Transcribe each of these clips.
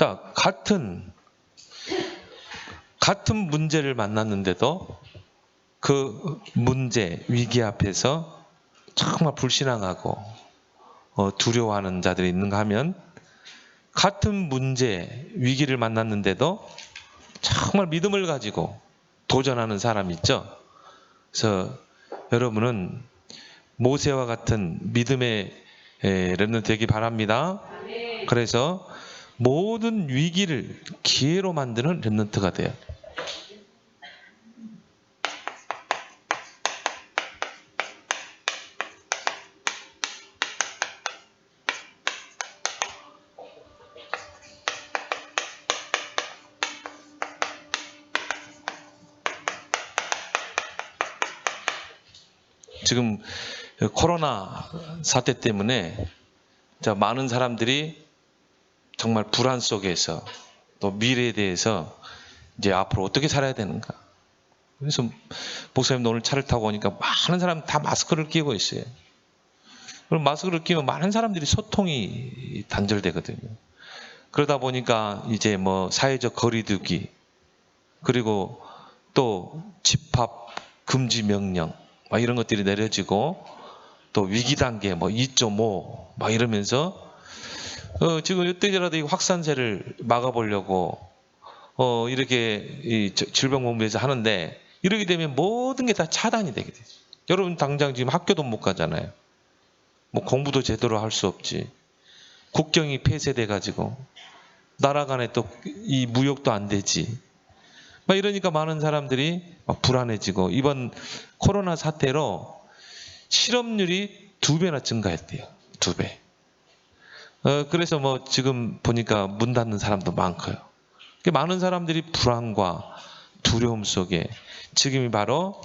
자, 같은 문제를 만났는데도 그 문제, 위기 앞에서 정말 불신앙하고 두려워하는 자들이 있는가 하면, 같은 문제, 위기를 만났는데도 정말 믿음을 가지고 도전하는 사람이 있죠. 그래서 여러분은 모세와 같은 믿음의 렘넌트 되기 바랍니다. 그래서 모든 위기를 기회로 만드는 렘넌트가 돼요. 지금 코로나 사태 때문에 많은 사람들이 정말 불안 속에서 또 미래에 대해서 이제 앞으로 어떻게 살아야 되는가. 그래서 목사님도 오늘 차를 타고 오니까 많은 사람 다 마스크를 끼고 있어요. 그럼 마스크를 끼면 많은 사람들이 소통이 단절되거든요. 그러다 보니까 이제 사회적 거리두기, 그리고 또 집합 금지 명령 이런 것들이 내려지고, 또 위기 단계 2.5 이러면서 지금 이때라도 이 확산세를 막아보려고 이렇게 질병본부에서 하는데, 이렇게 되면 모든 게 다 차단이 되게 되죠. 여러분 당장 지금 학교도 못 가잖아요. 공부도 제대로 할 수 없지. 국경이 폐쇄돼 가지고 나라 간에 또 이 무역도 안 되지. 이러니까 많은 사람들이 불안해지고, 이번 코로나 사태로 실업률이 2배나 증가했대요. 2배. 그래서 지금 보니까 문 닫는 사람도 많고요. 많은 사람들이 불안과 두려움 속에, 지금이 바로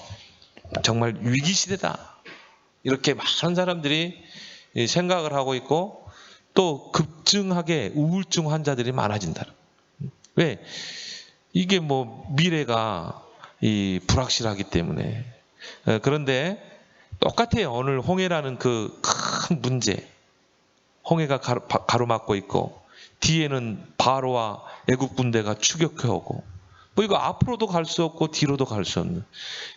정말 위기 시대다, 이렇게 많은 사람들이 생각을 하고 있고, 또 급증하게 우울증 환자들이 많아진다. 왜? 이게 미래가 불확실하기 때문에. 그런데 똑같아요. 오늘 홍해라는 그 큰 문제, 홍해가 가로막고 있고, 뒤에는 바로와 애국 군대가 추격해 오고, 이거 앞으로도 갈 수 없고 뒤로도 갈 수 없는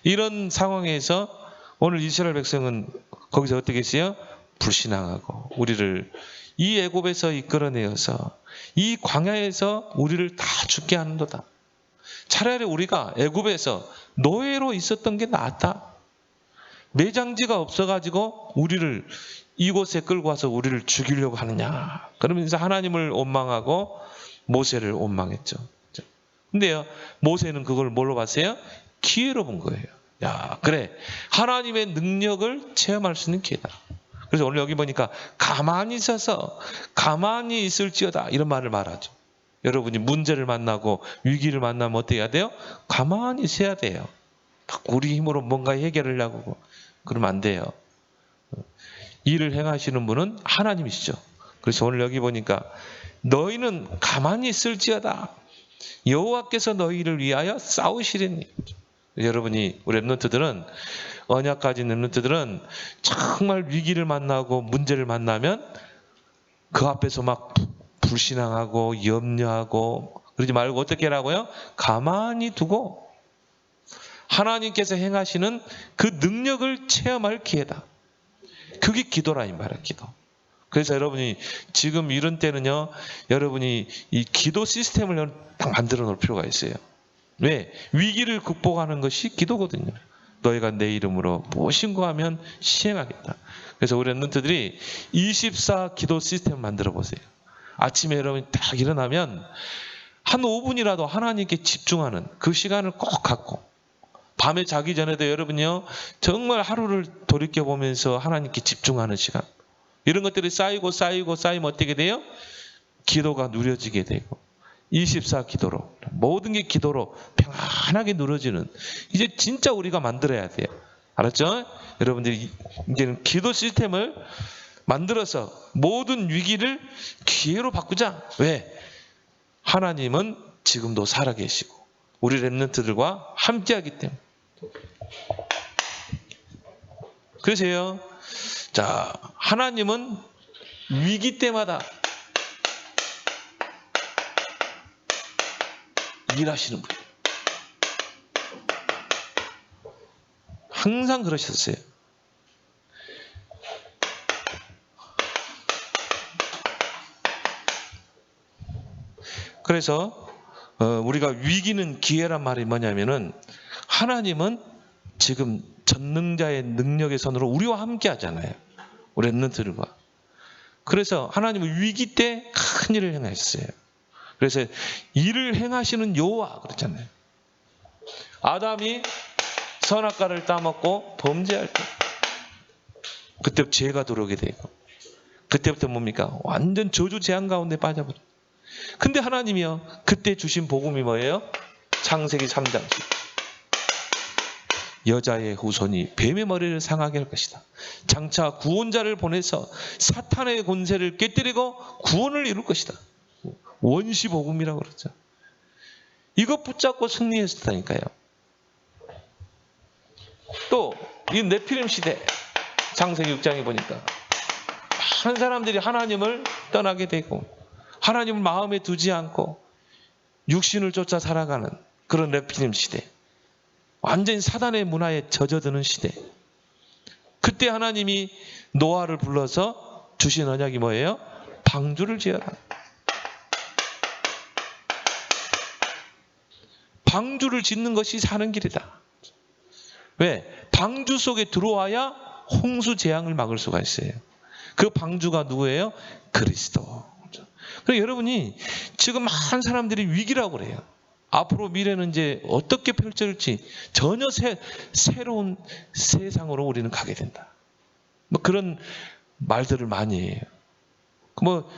이런 상황에서 오늘 이스라엘 백성은 거기서 어떻게 했어요? 불신앙하고 우리를 이 애굽에서 이끌어내어서 이 광야에서 우리를 다 죽게 하는도다. 차라리 우리가 애굽에서 노예로 있었던 게 낫다. 매장지가 없어가지고 우리를 이곳에 끌고 와서 우리를 죽이려고 하느냐. 그러면서 하나님을 원망하고 모세를 원망했죠. 근데요, 모세는 그걸 뭘로 봤어요? 기회로 본 거예요. 야, 그래, 하나님의 능력을 체험할 수 있는 기회다. 그래서 오늘 여기 보니까 가만히 있어서 가만히 있을지어다, 이런 말을 말하죠. 여러분이 문제를 만나고 위기를 만나면 어떻게 해야 돼요? 가만히 있어야 돼요. 우리 힘으로 뭔가 해결을 하고 그러면 안 돼요. 일을 행하시는 분은 하나님이시죠. 그래서 오늘 여기 보니까 너희는 가만히 있을지어다, 여호와께서 너희를 위하여 싸우시리니. 여러분이, 우리 렘넌트들은, 언약 가진 렘넌트들은 정말 위기를 만나고 문제를 만나면 그 앞에서 불신앙하고 염려하고 그러지 말고 어떻게 하라고요? 가만히 두고 하나님께서 행하시는 그 능력을 체험할 기회다. 그게 기도라, 이 말이야, 기도. 그래서 여러분이 지금 이런 때는요, 여러분이 이 기도 시스템을 딱 만들어 놓을 필요가 있어요. 왜? 위기를 극복하는 것이 기도거든요. 너희가 내 이름으로 무엇인고 하면 시행하겠다. 그래서 우리 렘넌트들이 24 기도 시스템을 만들어 보세요. 아침에 여러분이 딱 일어나면 한 5분이라도 하나님께 집중하는 그 시간을 꼭 갖고, 밤에 자기 전에도 여러분요, 정말 하루를 돌이켜보면서 하나님께 집중하는 시간, 이런 것들이 쌓이면 어떻게 돼요? 기도가 누려지게 되고, 24 기도로, 모든 게 기도로 평안하게 누려지는, 이제 진짜 우리가 만들어야 돼요. 알았죠? 여러분들이 이제는 기도 시스템을 만들어서 모든 위기를 기회로 바꾸자. 왜? 하나님은 지금도 살아계시고 우리 렘넌트들과 함께하기 때문에. 그러세요. 자, 하나님은 위기 때마다 일하시는 분. 항상 그러셨어요. 그래서 우리가 위기는 기회란 말이 뭐냐면은 하나님은 지금 전능자의 능력의 손으로 우리와 함께 하잖아요. 우리 랩런트들과. 그래서 하나님은 위기 때 큰 일을 행하셨어요. 그래서 일을 행하시는 여호와 그랬잖아요. 아담이 선악과를 따먹고 범죄할 때 그때 죄가 들어오게 되고 그때부터 뭡니까? 완전 저주 재앙 가운데 빠져버려. 근데 하나님이요 그때 주신 복음이 뭐예요? 창세기 3장 여자의 후손이 뱀의 머리를 상하게 할 것이다. 장차 구원자를 보내서 사탄의 권세를 깨뜨리고 구원을 이룰 것이다. 원시 복음이라고 그러죠. 이것 붙잡고 승리했었다니까요. 또 이 네피림 시대 창세기 6장에 보니까 많은 사람들이 하나님을 떠나게 되고 하나님을 마음에 두지 않고 육신을 쫓아 살아가는 그런 네피림 시대, 완전히 사단의 문화에 젖어드는 시대. 그때 하나님이 노아를 불러서 주신 언약이 뭐예요? 방주를 지어라. 방주를 짓는 것이 사는 길이다. 왜? 방주 속에 들어와야 홍수 재앙을 막을 수가 있어요. 그 방주가 누구예요? 그리스도. 그래서 여러분이 지금 많은 사람들이 위기라고 그래요. 앞으로 미래는 이제 어떻게 펼쳐질지 전혀 새로운 세상으로 우리는 가게 된다. 뭐 그런 말들을 많이 해요. 뭐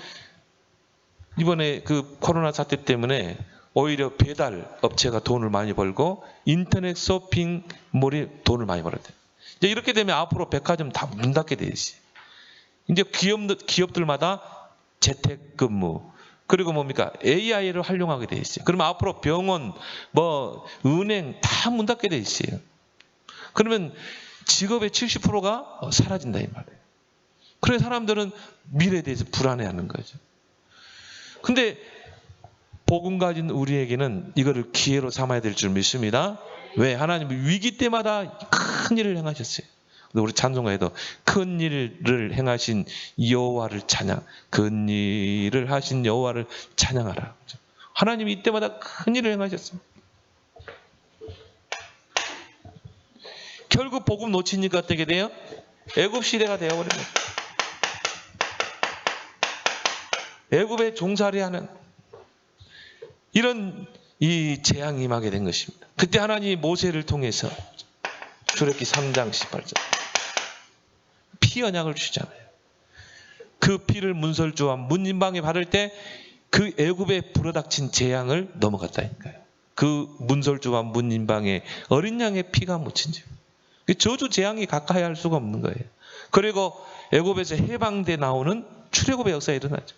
이번에 그 코로나 사태 때문에 오히려 배달 업체가 돈을 많이 벌고 인터넷 쇼핑몰이 돈을 많이 벌어야 돼요. 이제 이렇게 되면 앞으로 백화점 다 문 닫게 돼 있어요. 이제 기업들마다 재택근무 그리고 뭡니까? AI를 활용하게 돼 있어요. 그러면 앞으로 병원, 뭐 은행 다 문 닫게 돼 있어요. 그러면 직업의 70%가 사라진다 이 말이에요. 그래서 사람들은 미래에 대해서 불안해하는 거죠. 근데 복음 가진 우리에게는 이거를 기회로 삼아야 될 줄 믿습니다. 왜? 하나님은 위기 때마다 큰 일을 행하셨어요. 우리 찬송가에도 큰 일을 행하신 여호와를 찬양, 큰 일을 하신 여호와를 찬양하라. 하나님이 이때마다 큰 일을 행하셨습니다. 결국 복음 놓치니까 어떻게 돼요? 애굽 시대가 되어버립니다. 애굽에 종살이하는 이런 이 재앙이 임하게 된 것입니다. 그때 하나님이 모세를 통해서 출애굽기 3장 18절 피 언약을 주잖아요. 그 피를 문설주와 문인방에 바를 때 그 애굽에 불어닥친 재앙을 넘어갔다니까요. 그 문설주와 문인방에 어린 양의 피가 묻힌 지 저주 재앙이 가까이 할 수가 없는 거예요. 그리고 애굽에서 해방돼 나오는 출애굽의 역사가 일어나죠.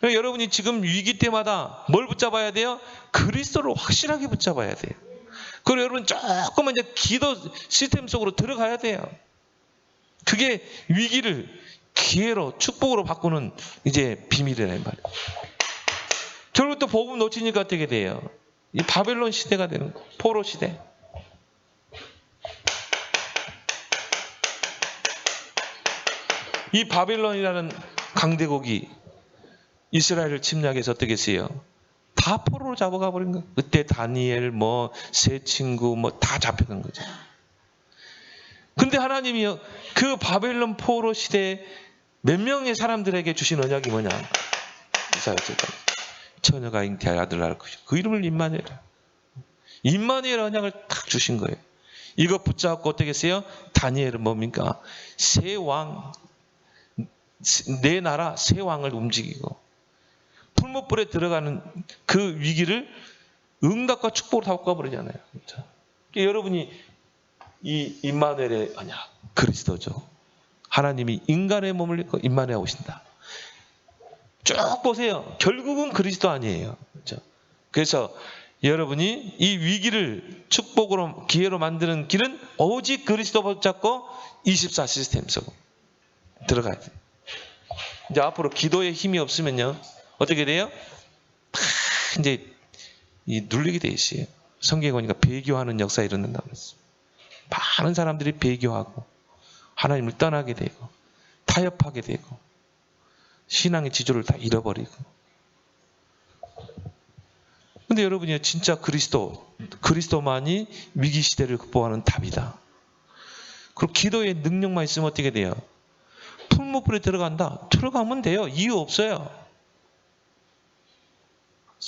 그러니까 여러분이 지금 위기 때마다 뭘 붙잡아야 돼요? 그리스도를 확실하게 붙잡아야 돼요. 그리고 여러분 조금만 이제 기도 시스템 속으로 들어가야 돼요. 그게 위기를 기회로 축복으로 바꾸는 이제 비밀이라는 말이에요. 결국 또 복음 놓치니까 어떻게 돼요? 이 바벨론 시대가 되는 거예요. 포로 시대. 이 바벨론이라는 강대국이 이스라엘을 침략해서 어떻게 했어요? 다 포로로 잡아가 버린 거예요. 그때 다니엘, 뭐 세 친구, 뭐 다 잡혀간 거죠. 근데 하나님이요, 그 바벨론 포로 시대에 몇 명의 사람들에게 주신 언약이 뭐냐? 이사야서 처녀가 잉태할 아들을 낳을 것이고 그 이름을 임마누엘. 임마누엘 언약을 딱 주신 거예요. 이거 붙잡고 어떻게 했어요? 다니엘은 뭡니까? 새 왕, 내 나라 새 왕을 움직이고 풀무불에 들어가는 그 위기를 응답과 축복으로 다 바꿔버리잖아요. 그렇죠? 여러분이 이 임마누엘의 언약, 그리스도죠. 하나님이 인간의 몸을 입고 임마누엘 오신다. 쭉 보세요. 결국은 그리스도 아니에요. 그렇죠? 그래서 여러분이 이 위기를 축복으로 기회로 만드는 길은 오직 그리스도 붙잡고 24 시스템 속으로 들어가야 돼요. 이제 앞으로 기도에 힘이 없으면요 어떻게 돼요? 이제 눌리게 돼 있어요. 성경에 보니까 배교하는 역사가 일어난다고 그랬어요. 많은 사람들이 배교하고 하나님을 떠나게 되고 타협하게 되고 신앙의 지조를 다 잃어버리고. 근데 여러분이 진짜 그리스도만이 위기 시대를 극복하는 답이다. 그리고 기도의 능력만 있으면 어떻게 돼요? 풀무불에 들어가면 돼요. 이유 없어요.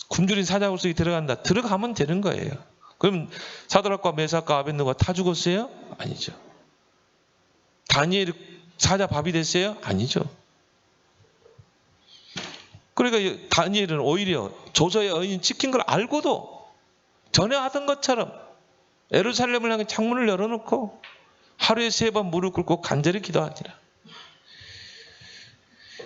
굶주린 사자굴 속에 들어가면 되는 거예요. 그럼 사드락과 메삭과 아벳느고가 다 죽었어요? 아니죠. 다니엘이 사자 밥이 됐어요? 아니죠. 그러니까 다니엘은 오히려 조서의 여인이 찍힌 걸 알고도 전에 하던 것처럼 예루살렘을 향해 창문을 열어놓고 하루에 3번 무릎 꿇고 간절히 기도하니라.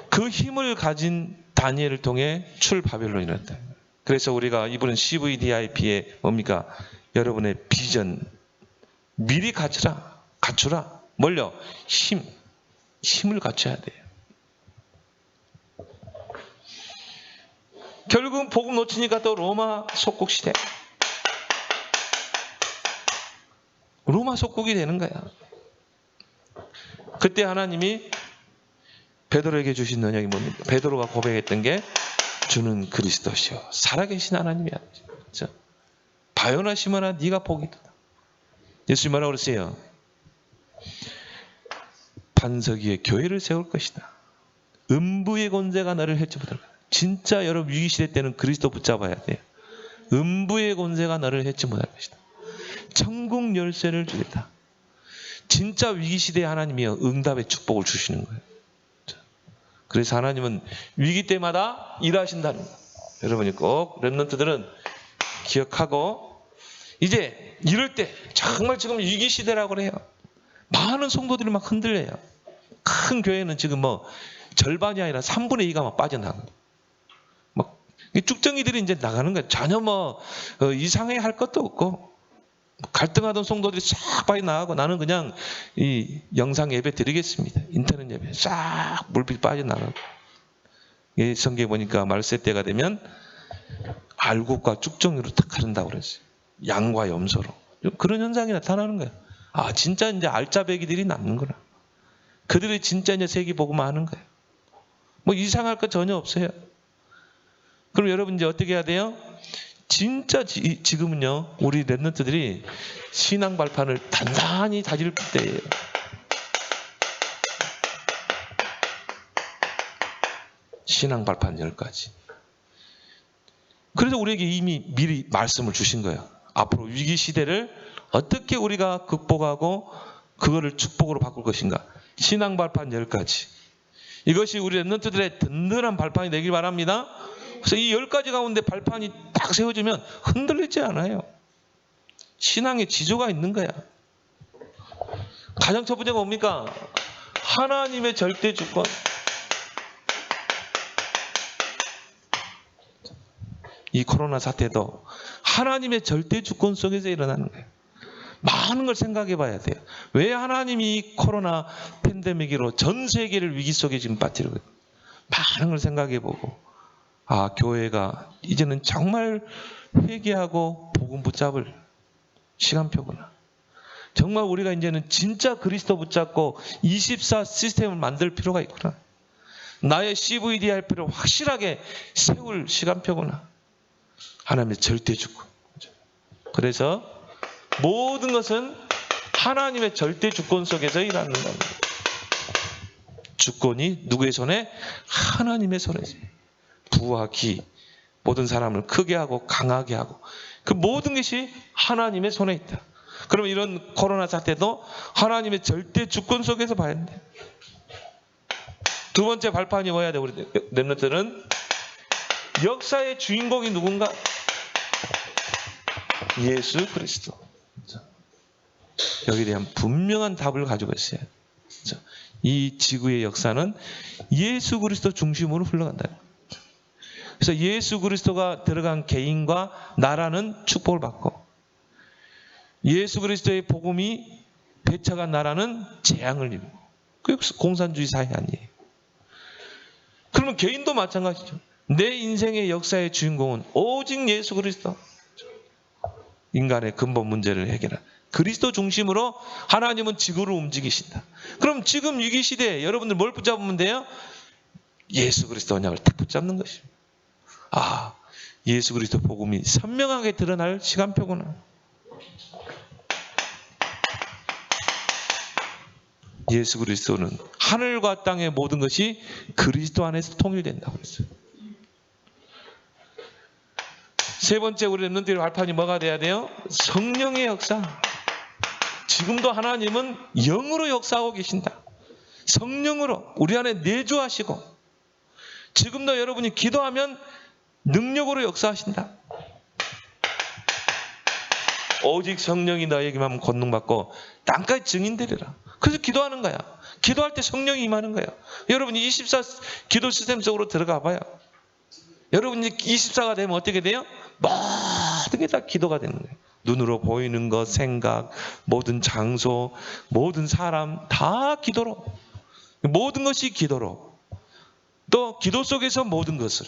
그 힘을 가진 다니엘을 통해 출바벨론이 일어났다. 그래서 우리가 이번엔 CVDIP의 뭡니까? 여러분의 비전 미리 갖추라. 뭘요? 힘을 갖춰야 돼요. 결국은 복음 놓치니까 또 로마 속국 시대. 로마 속국이 되는 거야. 그때 하나님이 베드로에게 주신 능력이 뭡니까? 베드로가 고백했던 게 주는 그리스도시요 살아계신 하나님이야. 그렇죠? 바요나 시몬아 네가 복이다. 예수님 뭐라고 그랬어요? 반석 위에 교회를 세울 것이다. 음부의 권세가 너를 해치 못할 것이다. 진짜 여러분 위기시대 때는 그리스도 붙잡아야 돼요. 음부의 권세가 너를 해치 못할 것이다. 천국 열쇠를 주겠다. 진짜 위기시대에 하나님이요 응답의 축복을 주시는 거예요. 그래서 하나님은 위기 때마다 일하신다는 거예요. 여러분이 꼭 렘넌트들은 기억하고, 이제 이럴 때 정말 지금 위기시대라고 그래요. 많은 성도들이 막 흔들려요. 큰 교회는 지금 절반이 아니라 3분의 2가 막 빠져나가요. 쭉정이들이 이제 나가는 거예요. 전혀 이상해 할 것도 없고, 갈등하던 성도들이 싹 빠져나가고, 나는 그냥 이 영상 예배 드리겠습니다. 인터넷 예배 싹 물빛 빠져나가고. 이 성경에 보니까 말세 때가 되면 알곡과 쭉정이로 탁 가른다고 그랬어요. 양과 염소로. 그런 현상이 나타나는 거예요. 아, 진짜 이제 알짜배기들이 남는구나. 그들이 진짜 이제 세계복음화 하는 거예요. 이상할 거 전혀 없어요. 그럼 여러분 이제 어떻게 해야 돼요? 진짜 지금은요, 우리 렘넌트들이 신앙 발판을 단단히 다질 때예요. 신앙 발판 10가지. 그래서 우리에게 이미 미리 말씀을 주신 거예요. 앞으로 위기 시대를 어떻게 우리가 극복하고 그거를 축복으로 바꿀 것인가. 신앙 발판 10가지. 이것이 우리 렘넌트들의 든든한 발판이 되길 바랍니다. 그래서 이 10가지 가운데 발판이 딱 세워지면 흔들리지 않아요. 신앙의 지조가 있는 거야. 가장 첫 번째가 뭡니까? 하나님의 절대 주권. 이 코로나 사태도 하나님의 절대 주권 속에서 일어나는 거예요. 많은 걸 생각해 봐야 돼요. 왜 하나님이 이 코로나 팬데믹으로 전 세계를 위기 속에 지금 빠뜨리고 있어요? 많은 걸 생각해 보고, 아, 교회가 이제는 정말 회개하고 복음 붙잡을 시간표구나. 정말 우리가 이제는 진짜 그리스도 붙잡고 24 시스템을 만들 필요가 있구나. 나의 CVDIP를 확실하게 세울 시간표구나. 하나님의 절대 주권. 그래서 모든 것은 하나님의 절대 주권 속에서 일하는 겁니다. 주권이 누구의 손에? 하나님의 손에 있습니다. 부와 기, 모든 사람을 크게 하고 강하게 하고, 그 모든 것이 하나님의 손에 있다. 그러면 이런 코로나 사태도 하나님의 절대 주권 속에서 봐야 된다. 두 번째 발판이 뭐야 돼? 우리 렘넌트는 역사의 주인공이 누군가? 예수 그리스도. 여기에 대한 분명한 답을 가지고 있어요. 이 지구의 역사는 예수 그리스도 중심으로 흘러간다. 그래서 예수 그리스도가 들어간 개인과 나라는 축복을 받고, 예수 그리스도의 복음이 배쳐간 나라는 재앙을 입고, 그게 공산주의 사회 아니에요. 그러면 개인도 마찬가지죠. 내 인생의 역사의 주인공은 오직 예수 그리스도. 인간의 근본 문제를 해결한 그리스도 중심으로 하나님은 지구를 움직이신다. 그럼 지금 위기 시대에 여러분들 뭘 붙잡으면 돼요? 예수 그리스도 언약을 딱 붙잡는 것입니다. 아, 예수 그리스도 복음이 선명하게 드러날 시간표구나. 예수 그리스도는 하늘과 땅의 모든 것이 그리스도 안에서 통일된다고 했어요. 세 번째 우리 렘넌트의 발판이 뭐가 돼야 돼요? 성령의 역사. 지금도 하나님은 영으로 역사하고 계신다. 성령으로 우리 안에 내주하시고 지금도 여러분이 기도하면 능력으로 역사하신다. 오직 성령이 너에게만 권능받고 땅까지 증인되리라. 그래서 기도하는 거야. 기도할 때 성령이 임하는 거야. 여러분이 24 기도 시스템 속으로 들어가 봐요. 여러분이 24가 되면 어떻게 돼요? 모든 게 다 기도가 되는 거예요. 눈으로 보이는 것, 생각, 모든 장소, 모든 사람 다 기도로. 모든 것이 기도로. 또 기도 속에서 모든 것을.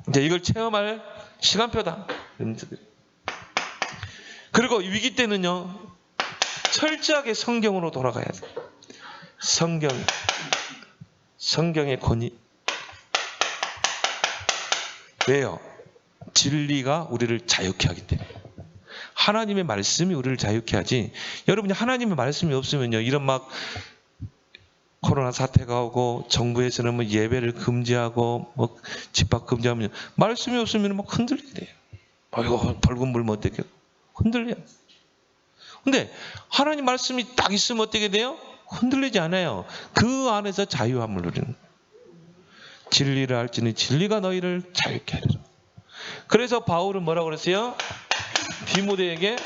이제 이걸 체험할 시간표다. 그리고 위기 때는요, 철저하게 성경으로 돌아가야 돼. 성경의 권위. 왜요? 진리가 우리를 자유케 하기 때문에. 하나님의 말씀이 우리를 자유케 하지. 여러분이 하나님의 말씀이 없으면요, 이런 막 코로나 사태가 오고 정부에서는 뭐 예배를 금지하고 뭐 집합 금지하면 말씀이 없으면 막 흔들리게 돼요. 이거 벌금 물면 어떻게 흔들려요. 근데 하나님 말씀이 딱 있으면 어떻게 돼요? 흔들리지 않아요. 그 안에서 자유함을 누리는 거예요. 진리를 알지니 진리가 너희를 자유케 하리라. 그래서 바울은 뭐라고 그랬어요? 디모데에게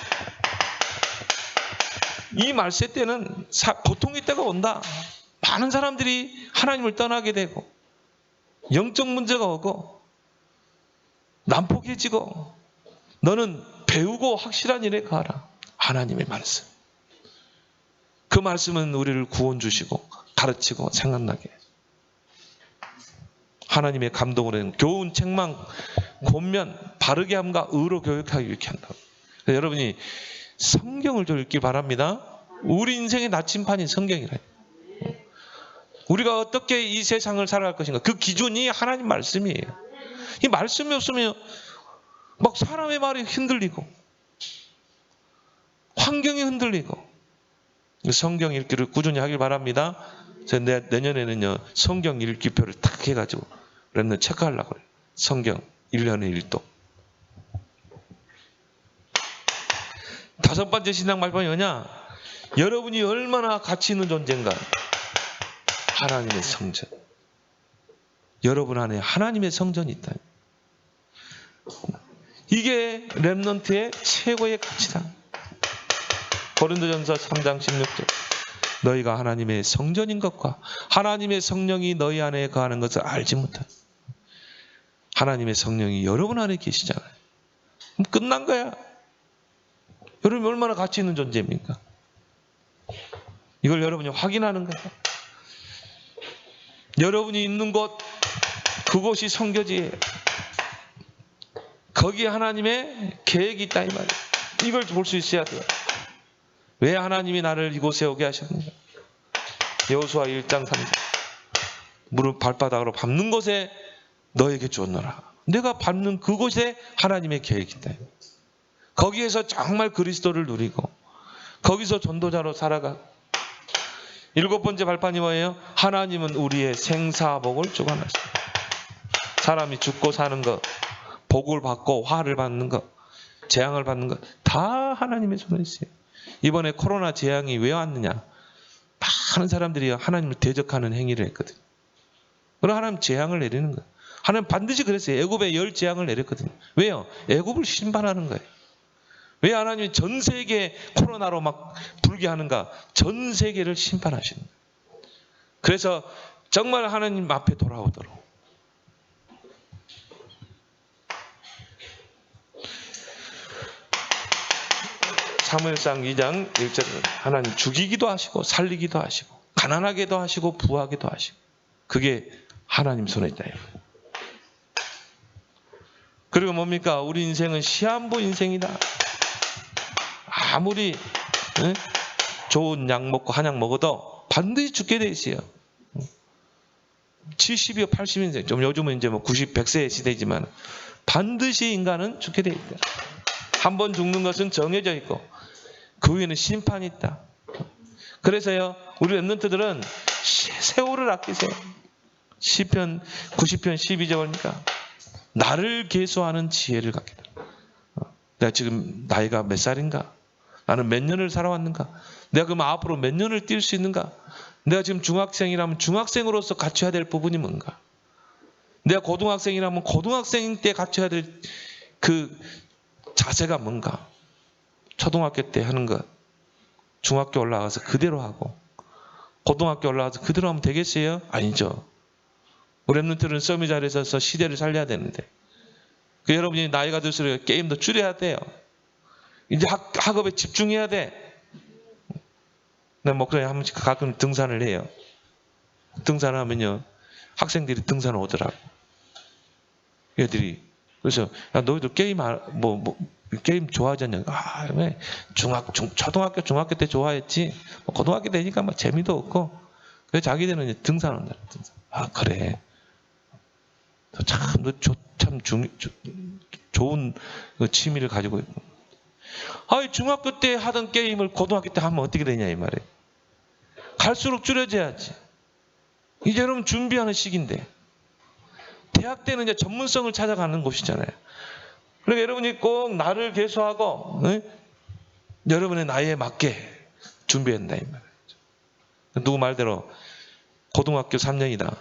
이 말세 때는 고통의 때가 온다. 많은 사람들이 하나님을 떠나게 되고 영적 문제가 오고 난폭해지고 너는 배우고 확실한 일에 가라. 하나님의 말씀. 그 말씀은 우리를 구원 주시고 가르치고 생각나게 하나님의 감동으로 된 교훈, 책망, 권면, 바르게 함과 의로 교육하기 이렇게 한다고. 여러분이 성경을 좀 읽기 바랍니다. 우리 인생의 나침판이 성경이래요. 우리가 어떻게 이 세상을 살아갈 것인가. 그 기준이 하나님 말씀이에요. 이 말씀이 없으면 막 사람의 말이 흔들리고 환경이 흔들리고. 성경 읽기를 꾸준히 하길 바랍니다. 제가 내년에는요, 성경 읽기표를 탁 해가지고 렘넌트 체크하려고 그래요. 성경 1년에 1도. 다섯 번째 신앙 말씀이 뭐냐? 여러분이 얼마나 가치 있는 존재인가. 하나님의 성전. 여러분 안에 하나님의 성전이 있다. 이게 렘넌트의 최고의 가치다. 고린도전서 3장 16절. 너희가 하나님의 성전인 것과 하나님의 성령이 너희 안에 거하는 것을 알지 못한. 하나님의 성령이 여러분 안에 계시잖아요. 그럼 끝난 거야. 여러분이 얼마나 가치 있는 존재입니까? 이걸 여러분이 확인하는 거야. 여러분이 있는 곳, 그곳이 성교지예요. 거기에 하나님의 계획이 있다 이 말이에요. 이걸 볼 수 있어야 돼요. 왜 하나님이 나를 이곳에 오게 하셨는가? 여호수아 1장 3절. 무릎 발바닥으로 밟는 곳에 너에게 주었노라. 내가 밟는 그곳에 하나님의 계획이 있다. 거기에서 정말 그리스도를 누리고 거기서 전도자로 살아가. 일곱 번째 발판이 뭐예요? 하나님은 우리의 생사복을 주관하십니다. 사람이 죽고 사는 것, 복을 받고 화를 받는 것, 재앙을 받는 것 다 하나님의 손에 있어요. 이번에 코로나 재앙이 왜 왔느냐? 많은 사람들이 하나님을 대적하는 행위를 했거든요. 그럼 하나님 재앙을 내리는 거예요. 하나님 반드시 그랬어요. 애굽에 열 재앙을 내렸거든요. 왜요? 애굽을 심판하는 거예요. 왜 하나님이 전 세계 코로나로 막 불게 하는가? 전 세계를 심판하시는 거예요. 그래서 정말 하나님 앞에 돌아오도록. 사무엘상 2장 1절은 하나님 죽이기도 하시고 살리기도 하시고 가난하게도 하시고 부하게도 하시고 그게 하나님 손에 있다. 그리고 뭡니까? 우리 인생은 시한부 인생이다. 아무리 좋은 약 먹고 한약 먹어도 반드시 죽게 돼 있어요. 70이요 80인생, 좀 요즘은 이제 뭐 90, 100세 시대지만 반드시 인간은 죽게 돼 있다. 한 번 죽는 것은 정해져 있고 그 위에는 심판이 있다. 그래서요, 우리 랩런트들은 세월을 아끼세요. 시편 90편 12절이니까 나를 계수하는 지혜를 갖겠다. 내가 지금 나이가 몇 살인가? 나는 몇 년을 살아왔는가? 내가 그럼 앞으로 몇 년을 뛸 수 있는가? 내가 지금 중학생이라면 중학생으로서 갖춰야 될 부분이 뭔가? 내가 고등학생이라면 고등학생 때 갖춰야 될 그 자세가 뭔가? 초등학교 때 하는 것, 중학교 올라가서 그대로 하고 고등학교 올라가서 그대로 하면 되겠어요? 아니죠. 우리 랩런트는 서밋 자리에서 시대를 살려야 되는데, 그 여러분이 나이가 들수록 게임도 줄여야 돼요. 이제 학업에 집중해야 돼. 내 목소리 한 번씩 가끔 등산을 해요. 등산을 하면요, 학생들이 등산을 오더라고. 애들이. 그래서 야, 너희들 게임 게임 좋아하지 않냐? 아, 왜? 초등학교, 중학교 때 좋아했지. 고등학교 되니까 막 재미도 없고. 그래서 자기들은 이제 등산한다. 아, 그래. 참 좋은 취미를 가지고 있고. 아, 중학교 때 하던 게임을 고등학교 때 하면 어떻게 되냐 이 말이에요. 갈수록 줄여져야지. 이제 여러분 준비하는 시기인데, 대학 때는 이제 전문성을 찾아가는 곳이잖아요. 그러니까 여러분이 꼭 나를 계수하고 여러분의 나이에 맞게 준비해야 된다 이 말이에요. 누구 말대로 고등학교 3년이다.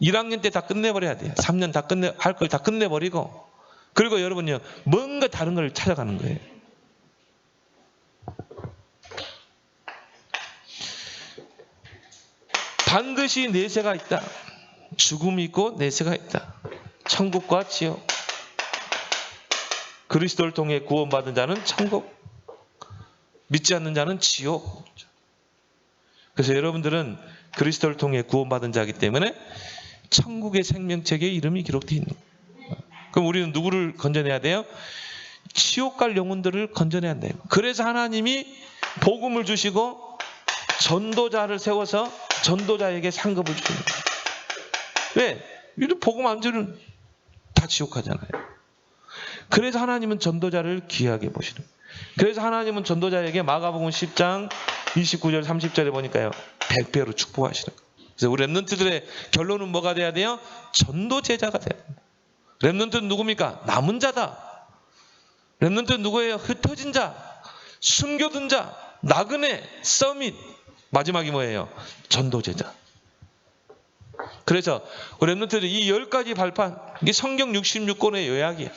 1학년 때 다 끝내버려야 돼요. 3년 다 할 걸 다 끝내버리고, 그리고 여러분요, 뭔가 다른 걸 찾아가는 거예요. 반드시 내세가 있다. 죽음이 있고 내세가 있다. 천국과 지옥. 그리스도를 통해 구원받은 자는 천국, 믿지 않는 자는 지옥. 그래서 여러분들은 그리스도를 통해 구원받은 자이기 때문에 천국의 생명책에 이름이 기록되어 있는 거예요. 그럼 우리는 누구를 건져내야 돼요? 지옥 갈 영혼들을 건져내야 한다. 그래서 하나님이 복음을 주시고 전도자를 세워서 전도자에게 상급을 주는 거예요. 왜? 이들 복음 안 주는 다 지옥 가잖아요. 그래서 하나님은 전도자를 귀하게 보시는 거예요. 그래서 하나님은 전도자에게 마가복음 10장 29절 30절에 보니까요, 100배로 축복하시는 거예요. 그래서 우리 랩런트들의 결론은 뭐가 돼야 돼요? 전도 제자가 돼야 됩니다. 랩런트는 누굽니까? 남은 자다. 랩런트는 누구예요? 흩어진 자, 숨겨둔 자, 나그네, 서밋. 마지막이 뭐예요? 전도 제자. 그래서 우리 랩런트들이 이 10가지 발판, 이게 성경 66권의 요약이야.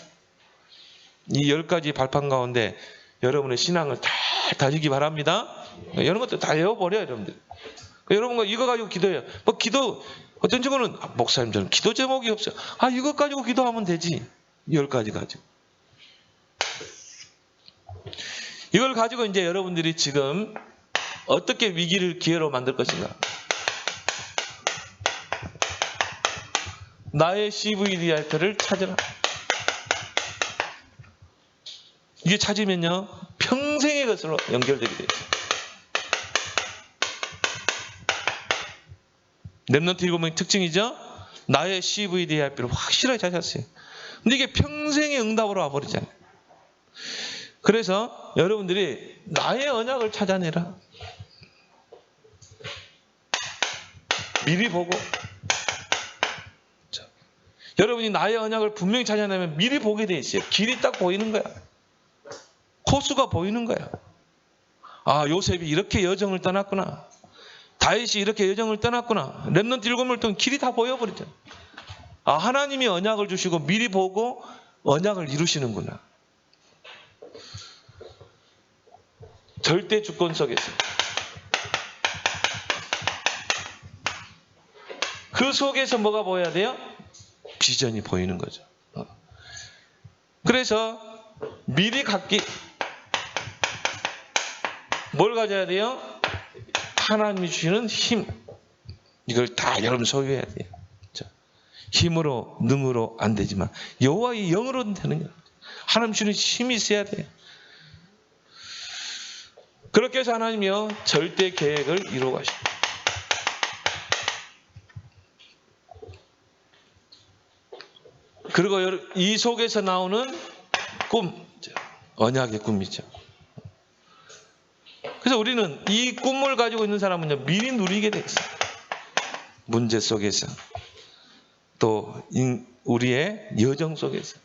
이 10가지 발판 가운데 여러분의 신앙을 다 다지기 바랍니다. 이런 것도 다 외워버려요, 여러분들. 여러분과 이거 가지고 기도해요. 어떤 친구는 목사님 저는 기도 제목이 없어요. 아, 이것 가지고 기도하면 되지. 10가지 가지고. 이걸 가지고 이제 여러분들이 지금 어떻게 위기를 기회로 만들 것인가. 나의 CVDR표를 찾으라. 이게 찾으면요, 평생의 것으로 연결되게 돼요. 랩런트 일곱명의 특징이죠. 나의 CVDR표를 확실하게 찾았어요. 근데 이게 평생의 응답으로 와버리잖아요. 그래서 여러분들이 나의 언약을 찾아내라. 미리 보고. 자, 여러분이 나의 언약을 분명히 찾아내면 미리 보게 돼 있어요. 길이 딱 보이는 거야. 코스가 보이는 거야. 아, 요셉이 이렇게 여정을 떠났구나. 다윗이 이렇게 여정을 떠났구나. 랩런트 7명을 통해 길이 다 보여버리잖아. 아, 하나님이 언약을 주시고 미리 보고 언약을 이루시는구나. 절대 주권 속에서. 그 속에서 뭐가 보여야 돼요? 비전이 보이는 거죠. 그래서 미리 갖기. 뭘 가져야 돼요? 하나님이 주시는 힘. 이걸 다 여러분 소유해야 돼요. 힘으로 능으로 안 되지만 여호와의 영으로는 되느냐. 하나님 주는 힘이 있어야 돼요. 그렇게 해서 하나님이요 절대 계획을 이루어 가십니다. 그리고 이 속에서 나오는 꿈, 언약의 꿈이죠. 그래서 우리는 이 꿈을 가지고 있는 사람은요 미리 누리게 돼 있어요. 문제 속에서 또 우리의 여정 속에서.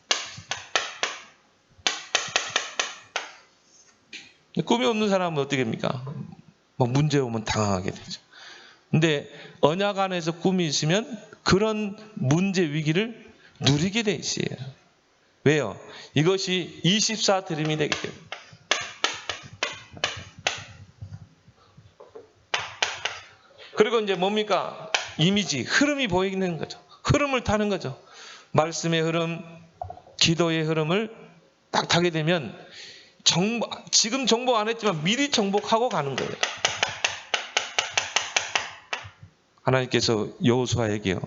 꿈이 없는 사람은 어떻게 합니까? 막 문제 오면 당황하게 되죠. 근데 언약 안에서 꿈이 있으면 그런 문제 위기를 누리게 돼 있어요. 왜요? 이것이 24 드림이 되기 때문에. 그리고 이제 뭡니까? 이미지, 흐름이 보이는 거죠. 흐름을 타는 거죠. 말씀의 흐름, 기도의 흐름을 딱 타게 되면 지금 정복 안 했지만 미리 정복하고 가는 거예요. 하나님께서 여호수아에게요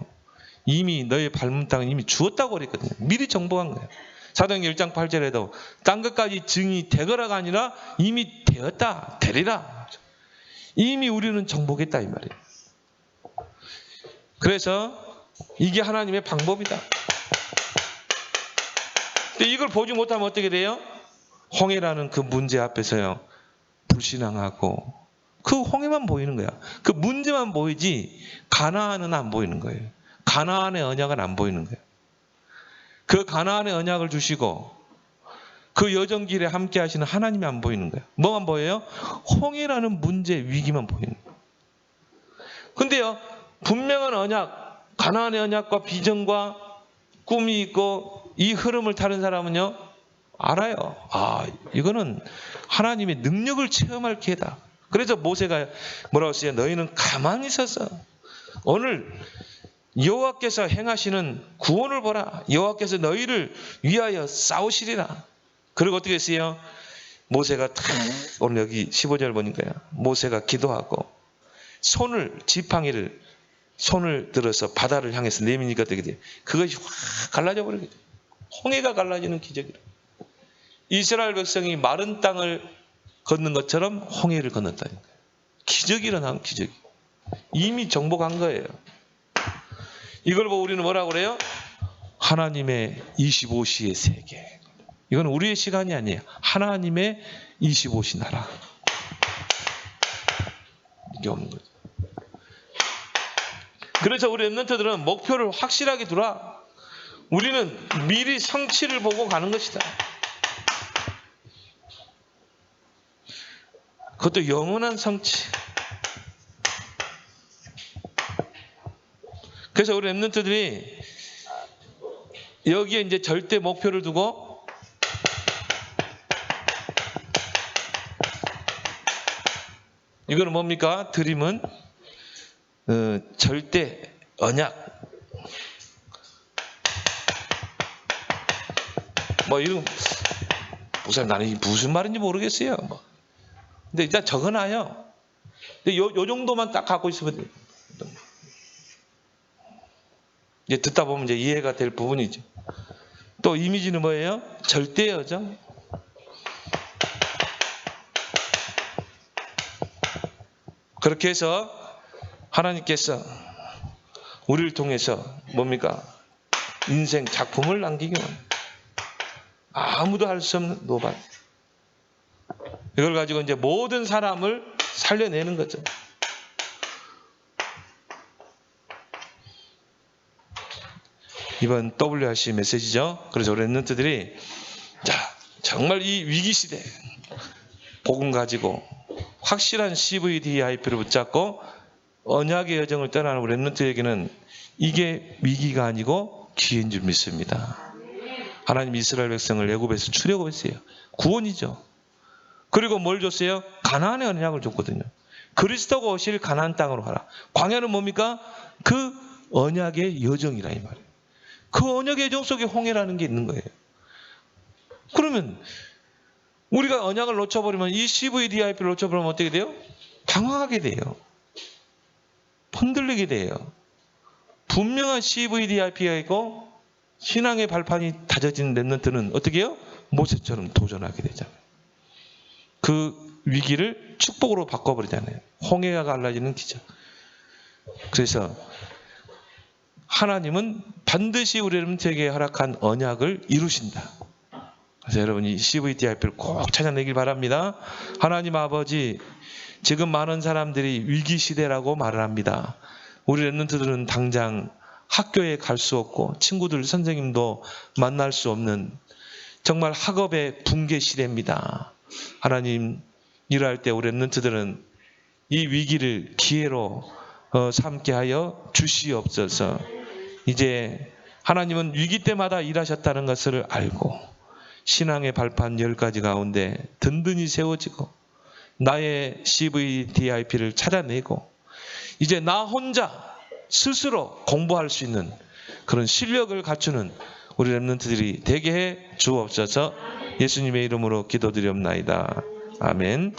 이미 너의 밟은 땅은 이미 주었다고 그랬거든요. 미리 정복한 거예요. 사도행전 1장 8절에도 딴 것까지 증이 되거라가 아니라 이미 되었다, 되리라. 이미 우리는 정복했다 이 말이에요. 그래서 이게 하나님의 방법이다. 근데 이걸 보지 못하면 어떻게 돼요? 홍해라는 그 문제 앞에서요 불신앙하고 그 홍해만 보이는 거야. 그 문제만 보이지 가나안은 안 보이는 거예요. 가나안의 언약은 안 보이는 거예요. 그 가나안의 언약을 주시고 그 여정길에 함께 하시는 하나님이 안 보이는 거예요. 뭐만 보여요? 홍해라는 문제 위기만 보이는 거예요. 근데요 분명한 언약, 가나안의 언약과 비전과 꿈이 있고 이 흐름을 타는 사람은요 알아요. 아, 이거는 하나님의 능력을 체험할 기회다. 그래서 모세가 뭐라고 했어요? 너희는 가만히 있어서 오늘 여호와께서 행하시는 구원을 보라. 여호와께서 너희를 위하여 싸우시리라. 그리고 어떻게 했어요? 모세가 오늘 여기 15절 보니까요. 모세가 기도하고 지팡이를 손을 들어서 바다를 향해서 내미니까 어떻게 돼요? 그것이 확 갈라져 버리게 돼요. 홍해가 갈라지는 기적이라. 이스라엘 백성이 마른 땅을 걷는 것처럼 홍해를 건넜다는 거예요. 기적이 일어나면 기적이. 이미 정복한 거예요. 이걸 보고 우리는 뭐라고 그래요? 하나님의 25시의 세계. 이건 우리의 시간이 아니에요. 하나님의 25시 나라. 이게 없는 거죠. 그래서 우리 랩런트들은 목표를 확실하게 두라. 우리는 미리 성취를 보고 가는 것이다. 그것도 영원한 성취. 그래서 우리 랩런트들이 여기에 이제 절대 목표를 두고 이거는 뭡니까? 드림은 절대 언약. 뭐 이런 목사님 나는 이게 무슨 말인지 모르겠어요. 뭐. 근데 일단 적어놔요. 근데 요 정도만 딱 갖고 있으면 돼요. 이제 듣다 보면 이제 이해가 될 부분이죠. 또 이미지는 뭐예요? 절대어죠. 그렇게 해서 하나님께서 우리를 통해서 뭡니까? 인생 작품을 남기기만. 아무도 할 수 없는 노발. 이걸 가지고 이제 모든 사람을 살려내는 거죠. 이번 WRC 메시지죠. 그래서 우리 랩런트들이 자 정말 이 위기 시대 복음 가지고 확실한 CVDIP를 붙잡고 언약의 여정을 떠나는 우리 랩런트에게는 이게 위기가 아니고 기회인 줄 믿습니다. 하나님 이스라엘 백성을 애굽에서 출애굽했어요. 구원이죠. 그리고 뭘 줬어요? 가나안의 언약을 줬거든요. 그리스도가 오실 가나안 땅으로 가라. 광야는 뭡니까? 그 언약의 여정이라 이 말이에요. 그 언약의 여정 속에 홍해라는 게 있는 거예요. 그러면 우리가 언약을 놓쳐버리면 이 CVDIP를 놓쳐버리면 어떻게 돼요? 당황하게 돼요. 흔들리게 돼요. 분명한 CVDIP가 있고 신앙의 발판이 다져진 렘넌트는 어떻게 해요? 모세처럼 도전하게 되잖아요. 그 위기를 축복으로 바꿔버리잖아요. 홍해가 갈라지는 기적. 그래서 하나님은 반드시 우리 렘넌트에게 허락한 언약을 이루신다. 그래서 여러분이 CVDIP를 꼭 찾아내길 바랍니다. 하나님 아버지, 지금 많은 사람들이 위기 시대라고 말을 합니다. 우리 렘넌트들은 당장 학교에 갈 수 없고 친구들, 선생님도 만날 수 없는 정말 학업의 붕괴 시대입니다. 하나님, 일할 때 우리 렘넌트들은 이 위기를 기회로 삼게 하여 주시옵소서. 이제 하나님은 위기 때마다 일하셨다는 것을 알고 신앙의 발판 10가지 가운데 든든히 세워지고 나의 CVDIP를 찾아내고 이제 나 혼자 스스로 공부할 수 있는 그런 실력을 갖추는 우리 렘넌트들이 되게 해 주옵소서. 예수님의 이름으로 기도드리옵나이다. 아멘.